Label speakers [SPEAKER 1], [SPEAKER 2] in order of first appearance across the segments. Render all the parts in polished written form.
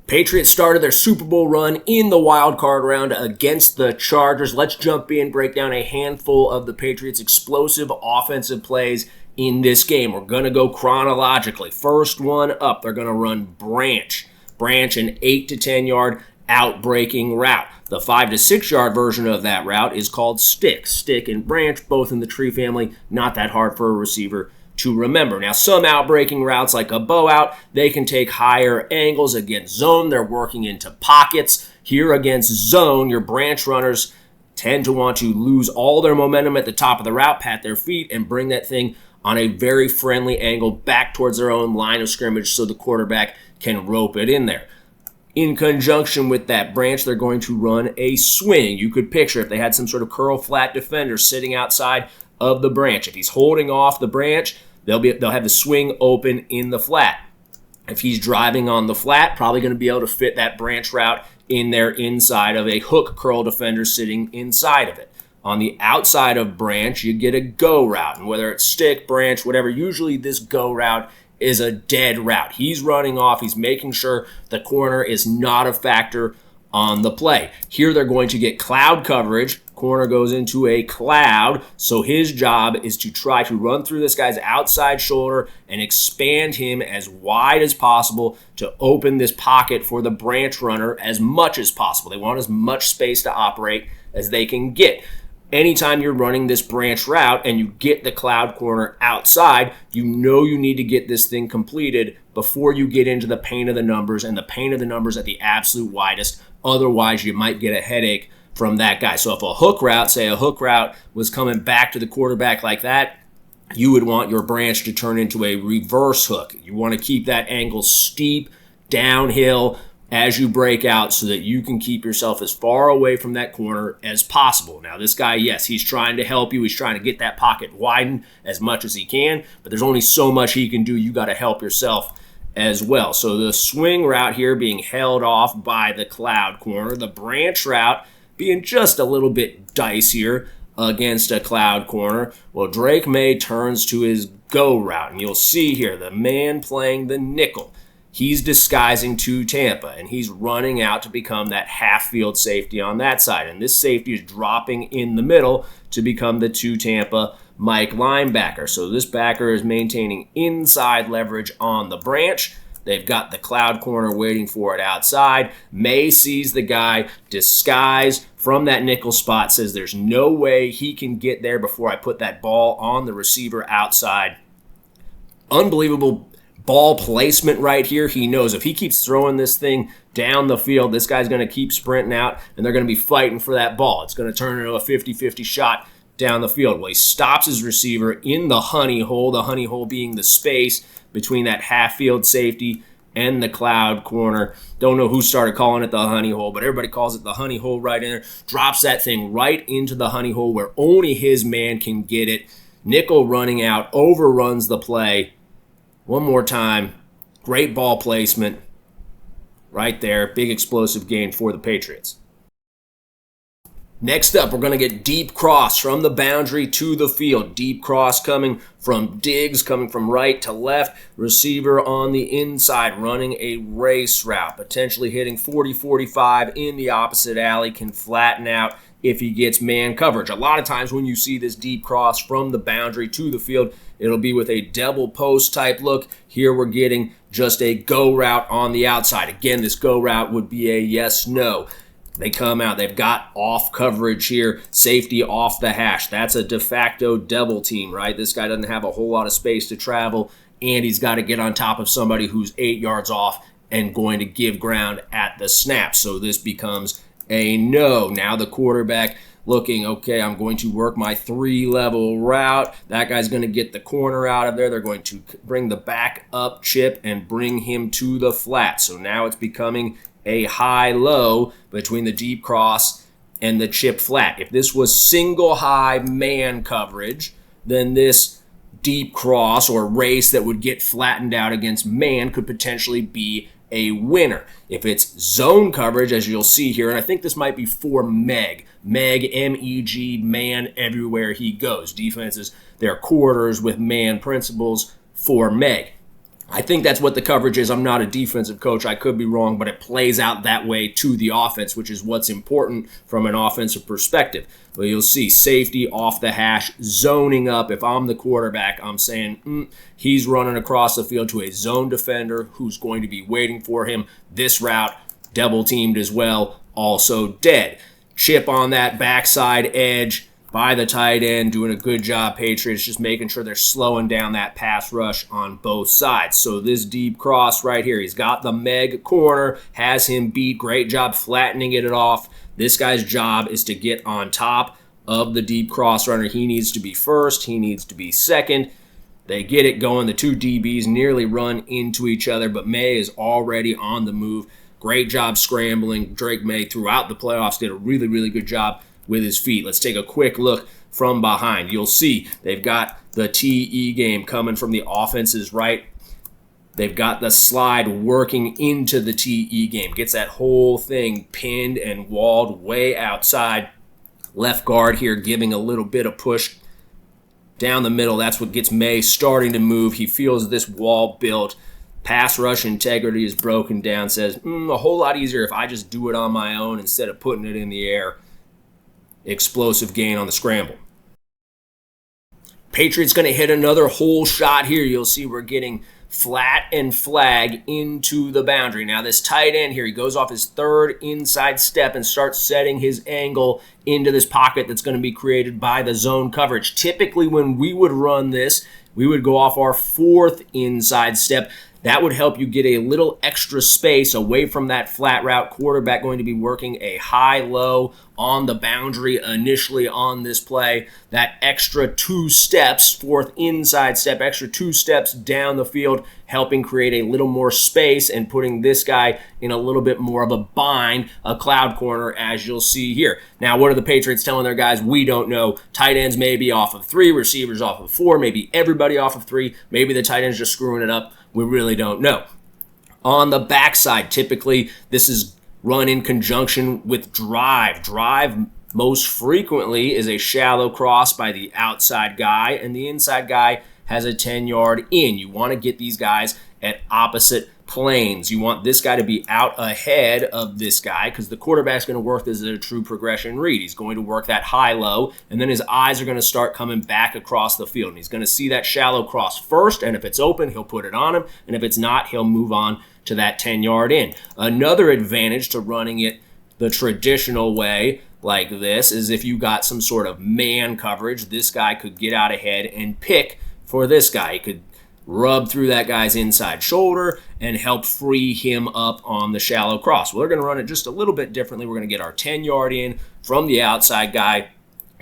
[SPEAKER 1] Patriots started their Super Bowl run in the wild card round against the Chargers. Let's jump in, break down a handful of the Patriots' explosive offensive plays in this game. We're going to go chronologically. First one up, they're going to run Branch. Branch, an 8 to 10 yard out-breaking route. The 5 to 6 yard version of that route is called Stick. Stick and Branch, both in the tree family, not that hard for a receiver to remember. Now, some out-breaking routes like a bow out, they can take higher angles against zone. They're working into pockets. Here against zone, your branch runners tend to want to lose all their momentum at the top of the route, pat their feet, and bring that thing on a very friendly angle back towards their own line of scrimmage so the quarterback can rope it in there. In conjunction with that branch, they're going to run a swing. You could picture if they had some sort of curl flat defender sitting outside of the branch. If he's holding off the branch, they'll have the swing open in the flat. If he's driving on the flat, probably going to be able to fit that branch route in there inside of a hook curl defender sitting inside of it. On the outside of branch, you get a go route. And whether it's stick, branch, whatever, usually this go route is a dead route. He's running off. He's making sure the corner is not a factor on the play. Here they're going to get cloud coverage. Corner goes into a cloud, so his job is to try to run through this guy's outside shoulder and expand him as wide as possible to open this pocket for the branch runner as much as possible. They want as much space to operate as they can get. Anytime you're running this branch route and you get the cloud corner outside, you know you need to get this thing completed before you get into the paint of the numbers, and the paint of the numbers at the absolute widest. Otherwise, you might get a headache from that guy. So if a hook route was coming back to the quarterback like that, you would want your branch to turn into a reverse hook. You want to keep that angle steep downhill as you break out so that you can keep yourself as far away from that corner as possible. Now, this guy, yes, he's trying to help you. He's trying to get that pocket widened as much as he can, but there's only so much he can do. You got to help yourself as well. So the swing route here being held off by the cloud corner. The branch route being just a little bit dicier against a cloud corner. Well, Drake Maye turns to his go route, and you'll see here the man playing the nickel. He's disguising to Tampa, and he's running out to become that half-field safety on that side. And this safety is dropping in the middle to become the to Tampa Mike linebacker. So this backer is maintaining inside leverage on the branch. They've got the cloud corner waiting for it outside. Maye sees the guy disguise from that nickel spot, says there's no way he can get there before I put that ball on the receiver outside. Unbelievable ball placement right here. He knows if he keeps throwing this thing down the field, this guy's going to keep sprinting out, and they're going to be fighting for that ball. It's going to turn into a 50-50 shot down the field. Well, he stops his receiver in the honey hole being the space between that half-field safety and the cloud corner. Don't know who started calling it the honey hole, but everybody calls it the honey hole right in there. Drops that thing right into the honey hole where only his man can get it. Nickel running out, overruns the play. One more time. Great ball placement right there. Big explosive gain for the Patriots. Next up, we're going to get deep cross from the boundary to the field. Deep cross coming from Diggs, coming from right to left. Receiver on the inside running a race route, potentially hitting 40-45 in the opposite alley, can flatten out if he gets man coverage. A lot of times when you see this deep cross from the boundary to the field, it'll be with a double post type look. Here we're getting just a go route on the outside. Again, this go route would be a yes-no. They come out. They've got off coverage here. Safety off the hash. That's a de facto double team, right? This guy doesn't have a whole lot of space to travel, and he's got to get on top of somebody who's 8 yards off and going to give ground at the snap. So this becomes a no. Now the quarterback looking, okay, I'm going to work my 3-level route. That guy's going to get the corner out of there. They're going to bring the back up chip and bring him to the flat. So now it's becoming a high-low between the deep cross and the chip flat. If this was single high man coverage, then this deep cross or race that would get flattened out against man could potentially be a winner. If it's zone coverage, as you'll see here, and I think this might be for Meg, M-E-G, man everywhere he goes. Defenses, their quarters with man principles for Meg. I think that's what the coverage is. I'm not a defensive coach. I could be wrong, but it plays out that way to the offense, which is what's important from an offensive perspective. But you'll see safety off the hash, zoning up. If I'm the quarterback, I'm saying he's running across the field to a zone defender who's going to be waiting for him. This route, double teamed as well, also dead. Chip on that backside edge by the tight end, doing a good job, Patriots, just making sure they're slowing down that pass rush on both sides. So this deep cross right here, he's got the Meg corner, has him beat. Great job flattening it off. This guy's job is to get on top of the deep cross runner. He needs to be first. He needs to be second. They get it going. The two DBs nearly run into each other, but Maye is already on the move. Great job scrambling. Drake Maye throughout the playoffs did a really, really good job with his feet. Let's take a quick look from behind. You'll see they've got the TE game coming from the offense's right. They've got the slide working into the TE game. Gets that whole thing pinned and walled way outside. Left guard here giving a little bit of push down the middle. That's what gets Maye starting to move. He feels this wall built. Pass rush integrity is broken down. Says, a whole lot easier if I just do it on my own instead of putting it in the air. Explosive gain on the scramble. Patriots going to hit another hole shot here. You'll see we're getting flat and flag into the boundary. Now this tight end here, he goes off his third inside step and starts setting his angle into this pocket that's going to be created by the zone coverage. Typically when we would run this, we would go off our fourth inside step. That would help you get a little extra space away from that flat route. Quarterback going to be working a high-low on the boundary initially on this play. That extra 2 steps, fourth inside step, extra 2 steps down the field, helping create a little more space and putting this guy in a little bit more of a bind, a cloud corner, as you'll see here. Now, what are the Patriots telling their guys? We don't know. Tight ends may be off of 3, receivers off of 4, maybe everybody off of 3, maybe the tight end's just screwing it up. We really don't know. On the backside, typically, this is run in conjunction with drive. Drive most frequently is a shallow cross by the outside guy, and the inside guy has a 10-yard in. You want to get these guys at opposite planes. You want this guy to be out ahead of this guy because the quarterback's going to work this as a true progression read. He's going to work that high-low, and then his eyes are going to start coming back across the field. And he's going to see that shallow cross first, and if it's open, he'll put it on him, and if it's not, he'll move on to that 10-yard in. Another advantage to running it the traditional way like this is if you got some sort of man coverage, this guy could get out ahead and pick for this guy. He could rub through that guy's inside shoulder and help free him up on the shallow cross. Well, we're going to run it just a little bit differently. We're going to get our 10-yard in from the outside guy.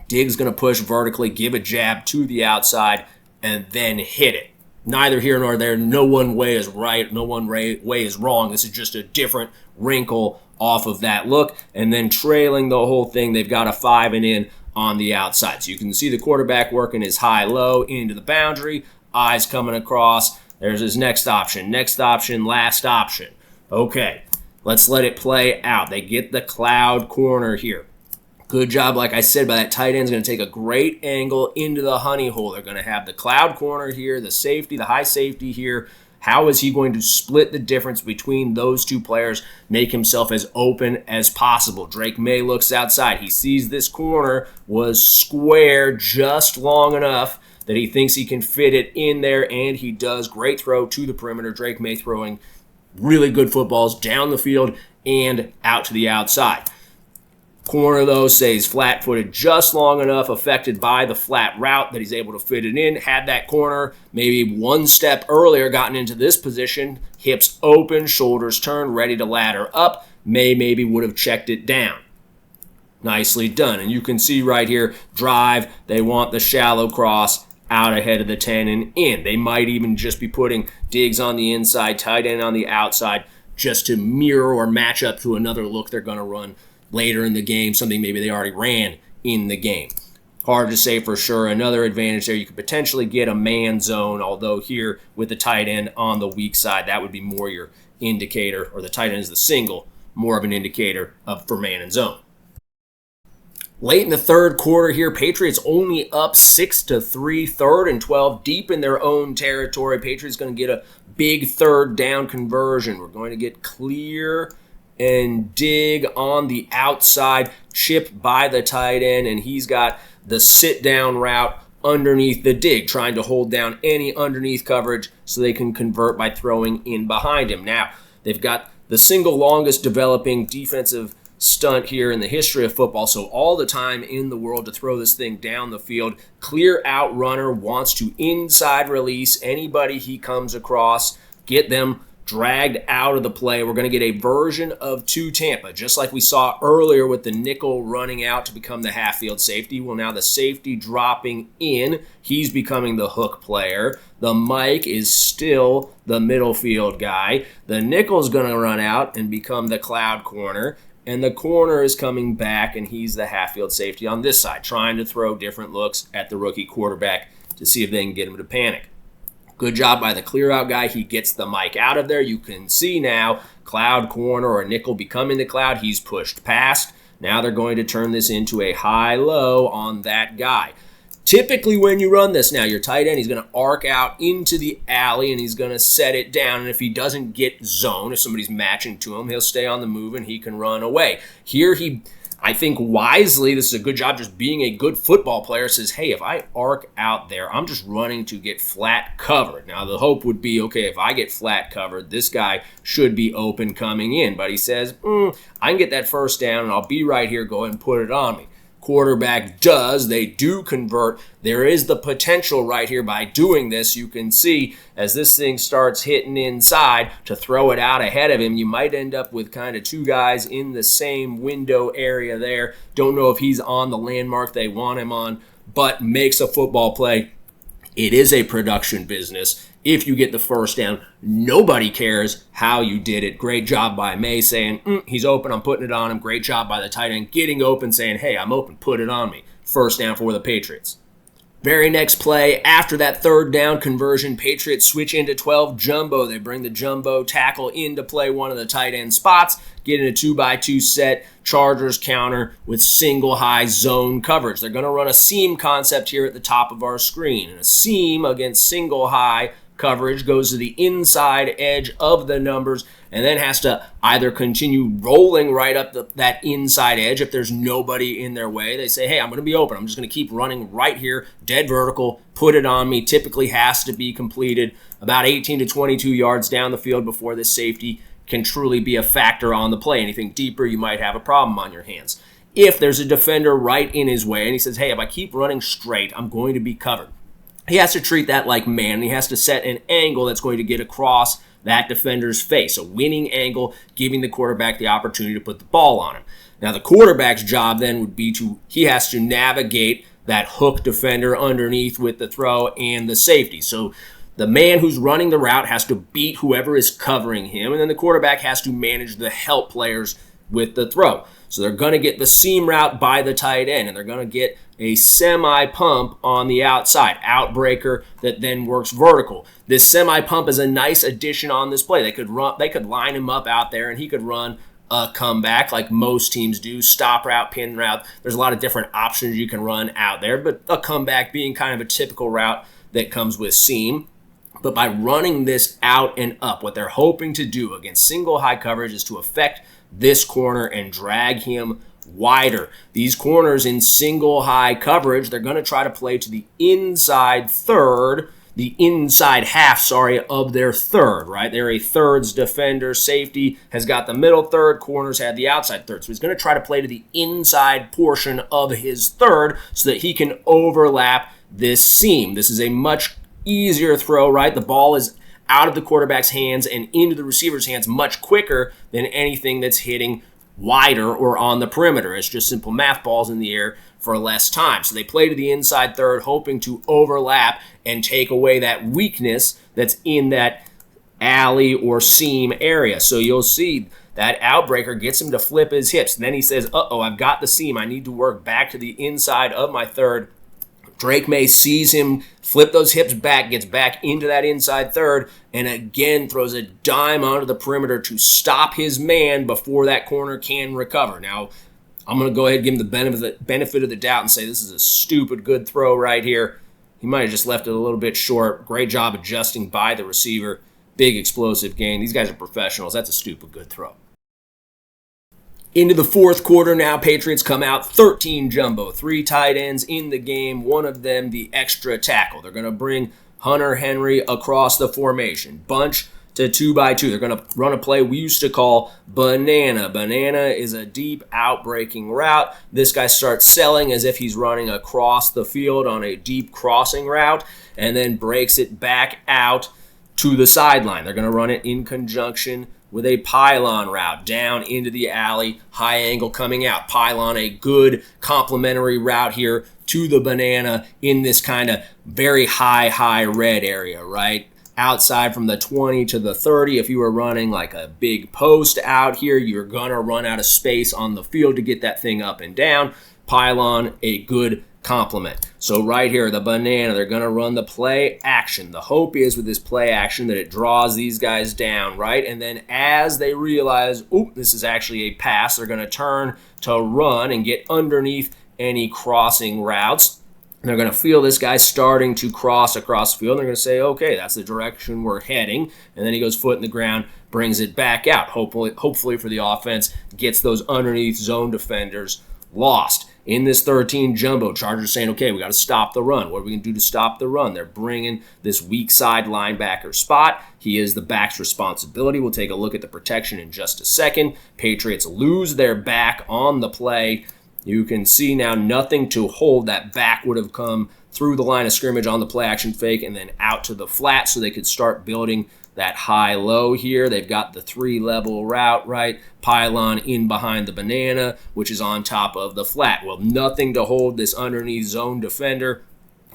[SPEAKER 1] Diggs going to push vertically, give a jab to the outside, and then hit it. Neither here nor there. No one way is right. No one way is wrong. This is just a different wrinkle off of that look. And then trailing the whole thing, they've got a 5 and in on the outside. So you can see the quarterback working his high-low into the boundary. Eyes coming across. There's his next option, last option. Okay, let's let it play out. They get the cloud corner here. Good job, like I said, by that tight end is going to take a great angle into the honey hole. They're going to have the cloud corner here, the safety, the high safety here. How is he going to split the difference between those two players, make himself as open as possible? Drake Maye looks outside. He sees this corner was square just long enough that he thinks he can fit it in there, and he does. Great throw to the perimeter. Drake Maye throwing really good footballs down the field and out to the outside. Corner, though, stays flat-footed just long enough, affected by the flat route that he's able to fit it in. Had that corner maybe one step earlier gotten into this position, hips open, shoulders turned, ready to ladder up, Maye maybe would have checked it down. Nicely done. And you can see right here, drive, they want the shallow cross out ahead of the 10 and in. They might even just be putting Diggs on the inside, tight end on the outside, just to mirror or match up to another look they're going to run later in the game, something maybe they already ran in the game. Hard to say for sure. Another advantage there, you could potentially get a man zone, although here with the tight end on the weak side, that would be more your indicator, or the tight end is the single, more of an indicator for man and zone. Late in the third quarter here, Patriots only up 6-3, 3rd and 12, deep in their own territory. Patriots going to get a big third down conversion. We're going to get clear and dig on the outside, chip by the tight end, and he's got the sit-down route underneath the dig, trying to hold down any underneath coverage so they can convert by throwing in behind him. Now, they've got the single longest developing defensive stunt here in the history of football, so all the time in the world to throw this thing down the field. Clear out runner wants to inside release anybody he comes across, get them dragged out of the play. We're going to get a version of to Tampa, just like we saw earlier with the nickel running out to become the half-field safety. Well, now the safety dropping in, he's becoming the hook player. The Mike is still the middle field guy. The nickel's going to run out and become the cloud corner. And the corner is coming back, and he's the half-field safety on this side, trying to throw different looks at the rookie quarterback to see if they can get him to panic. Good job by the clear-out guy. He gets the mic out of there. You can see now cloud corner or nickel becoming the cloud. He's pushed past. Now they're going to turn this into a high-low on that guy. Typically when you run this now, your tight end, he's going to arc out into the alley and he's going to set it down. And if he doesn't get zone, if somebody's matching to him, he'll stay on the move and he can run away. Here I think wisely, this is a good job just being a good football player, says, hey, if I arc out there, I'm just running to get flat covered. Now the hope would be, okay, if I get flat covered, this guy should be open coming in. But he says, I can get that first down and I'll be right here, go ahead and put it on me. Quarterback does. They do convert. There is the potential right here by doing this. You can see as this thing starts hitting inside to throw it out ahead of him, you might end up with kind of two guys in the same window area there. Don't know if he's on the landmark they want him on, but makes a football play. It is a production business. If you get the first down, nobody cares how you did it. Great job by Maye saying, he's open, I'm putting it on him. Great job by the tight end getting open, saying, hey, I'm open, put it on me. First down for the Patriots. Very next play, after that third down conversion, Patriots switch into 12 jumbo. They bring the jumbo tackle into play, one of the tight end spots, get in a 2x2 set. Chargers counter with single high zone coverage. They're going to run a seam concept here at the top of our screen. And a seam against single high coverage goes to the inside edge of the numbers and then has to either continue rolling right up that inside edge if there's nobody in their way. They say, hey, I'm going to be open. I'm just going to keep running right here, dead vertical, put it on me. Typically has to be completed about 18 to 22 yards down the field before this safety can truly be a factor on the play. Anything deeper, you might have a problem on your hands. If there's a defender right in his way and he says, hey, if I keep running straight, I'm going to be covered. He has to treat that like man. He has to set an angle that's going to get across that defender's face, a winning angle, giving the quarterback the opportunity to put the ball on him. Now, the quarterback's job then would be he has to navigate that hook defender underneath with the throw and the safety. So the man who's running the route has to beat whoever is covering him, and then the quarterback has to manage the help players with the throw. So they're going to get the seam route by the tight end, and they're going to get a semi-pump on the outside, outbreaker that then works vertical. This semi-pump is a nice addition on this play. They could line him up out there, and he could run a comeback like most teams do, stop route, pin route. There's a lot of different options you can run out there, but a comeback being kind of a typical route that comes with seam. But by running this out and up, what they're hoping to do against single high coverage is to affect this corner and drag him wider. These corners in single high coverage, they're going to try to play to the inside half of their third, right? They're a thirds defender. Safety has got the middle third, corners had the outside third. So he's going to try to play to the inside portion of his third so that he can overlap this seam. This is a much easier throw, right? The ball is out of the quarterback's hands and into the receiver's hands much quicker than anything that's hitting wider or on the perimeter. It's just simple math, balls in the air for less time. So they play to the inside third, hoping to overlap and take away that weakness that's in that alley or seam area. So you'll see that outbreaker gets him to flip his hips. And then he says, I've got the seam. I need to work back to the inside of my third. Drake Maye sees him flip those hips back, gets back into that inside third, and again throws a dime onto the perimeter to stop his man before that corner can recover. Now, I'm going to go ahead and give him the benefit of the doubt and say this is a stupid good throw right here. He might have just left it a little bit short. Great job adjusting by the receiver. Big explosive gain. These guys are professionals. That's a stupid good throw. Into the fourth quarter now, Patriots come out 13 jumbo, 3 tight ends in the game, one of them the extra tackle. They're going to bring Hunter Henry across the formation. Bunch to 2x2. They're going to run a play we used to call banana. Banana is a deep out-breaking route. This guy starts selling as if he's running across the field on a deep crossing route and then breaks it back out to the sideline. They're going to run it in conjunction with a pylon route down into the alley, high angle coming out. Pylon, a good complementary route here to the banana in this kind of very high red area, right? Outside from the 20 to the 30, if you were running like a big post out here, you're going to run out of space on the field to get that thing up and down. Pylon, a good complement. So right here, the banana, they're going to run the play action. The hope is with this play action that it draws these guys down, right? And then as they realize, oh, this is actually a pass, they're going to turn to run and get underneath any crossing routes. They're going to feel this guy starting to cross across the field. And they're going to say, okay, that's the direction we're heading. And then he goes foot in the ground, brings it back out. Hopefully for the offense, gets those underneath zone defenders lost. In this 13 jumbo, Chargers saying, okay, we got to stop the run. What are we going to do to stop the run? They're bringing this weak side linebacker spot. He is the back's responsibility. We'll take a look at the protection in just a second. Patriots lose their back on the play. You can see now nothing to hold. That back would have come through the line of scrimmage on the play action fake and then out to the flat so they could start building that high-low here. They've got the 3-level route, right? Pylon in behind the banana, which is on top of the flat. Well, nothing to hold this underneath zone defender.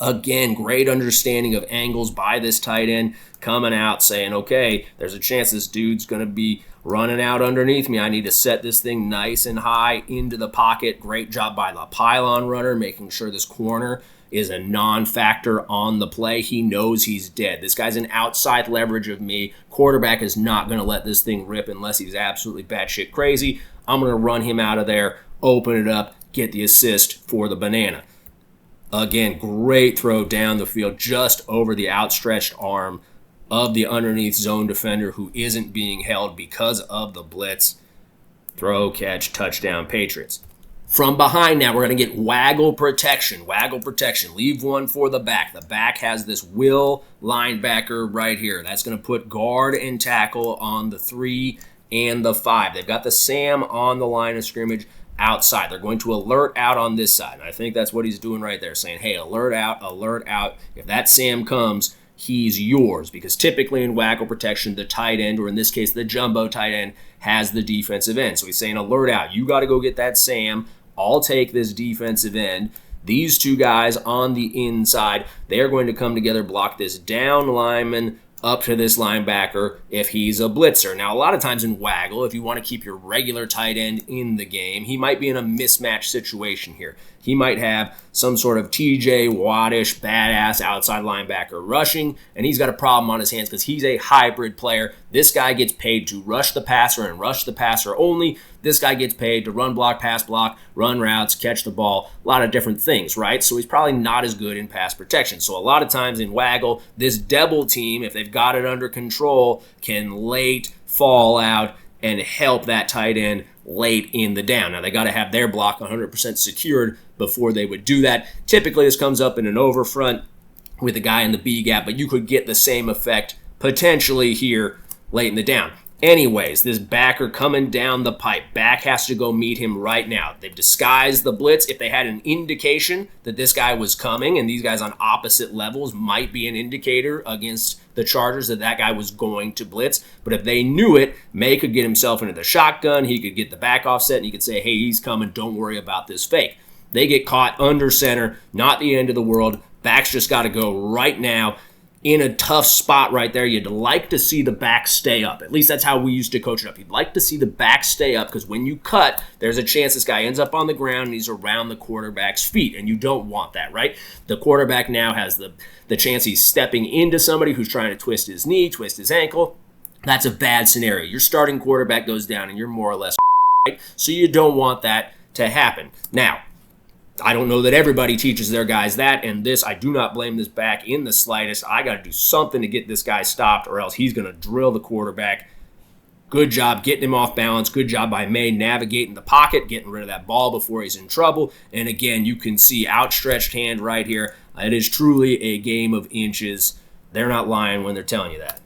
[SPEAKER 1] Again, great understanding of angles by this tight end coming out saying, okay, there's a chance this dude's going to be running out underneath me. I need to set this thing nice and high into the pocket. Great job by the pylon runner, making sure this corner is a non-factor on the play. He knows he's dead. This guy's an outside leverage of me. Quarterback is not going to let this thing rip unless he's absolutely batshit crazy. I'm going to run him out of there, open it up, get the assist for the banana. Again, great throw down the field just over the outstretched arm of the underneath zone defender who isn't being held because of the blitz. Throw, catch, touchdown, Patriots. From behind now, we're going to get waggle protection. Waggle protection. Leave one for the back. The back has this will linebacker right here. That's going to put guard and tackle on the 3 and the 5. They've got the Sam on the line of scrimmage outside. They're going to alert out on this side. And I think that's what he's doing right there, saying, hey, alert out, alert out. If that Sam comes, he's yours. Because typically in waggle protection, the tight end, or in this case, the jumbo tight end, has the defensive end. So he's saying, alert out. You got to go get that Sam. I'll take this defensive end. These two guys on the inside, they're going to come together, block this down lineman up to this linebacker if he's a blitzer. Now, a lot of times in waggle, if you want to keep your regular tight end in the game, he might be in a mismatch situation here. He might have some sort of TJ Watt-ish badass outside linebacker rushing, and he's got a problem on his hands because he's a hybrid player. This guy gets paid to rush the passer and rush the passer only. This guy gets paid to run block, pass block, run routes, catch the ball, a lot of different things, right? So he's probably not as good in pass protection. So a lot of times in waggle, this double team, if they've got it under control, can late fall out and help that tight end late in the down. Now, they got to have their block 100% secured before they would do that. Typically, this comes up in an overfront with the guy in the B gap, but you could get the same effect potentially here late in the down. Anyways, this backer coming down the pipe. Back has to go meet him right now. They've disguised the blitz. If they had an indication that this guy was coming, and these guys on opposite levels might be an indicator against the Chargers that that guy was going to blitz. But if they knew it, Maye could get himself into the shotgun. He could get the back offset, and he could say, hey, he's coming. Don't worry about this fake. They get caught under center. Not the end of the world. Back's just got to go right now. In a tough spot right there, you'd like to see the back stay up. At least that's how we used to coach it up. You'd like to see the back stay up because when you cut, there's a chance this guy ends up on the ground and he's around the quarterback's feet, and you don't want that, right? The quarterback now has the chance he's stepping into somebody who's trying to twist his knee, twist his ankle. That's a bad scenario. Your starting quarterback goes down and you're more or less right? So you don't want that to happen. Now, I don't know that everybody teaches their guys that, and I do not blame this back in the slightest. I got to do something to get this guy stopped, or else he's going to drill the quarterback. Good job getting him off balance. Good job by Maye navigating the pocket, getting rid of that ball before he's in trouble. And again, you can see outstretched hand right here. It is truly a game of inches. They're not lying when they're telling you that.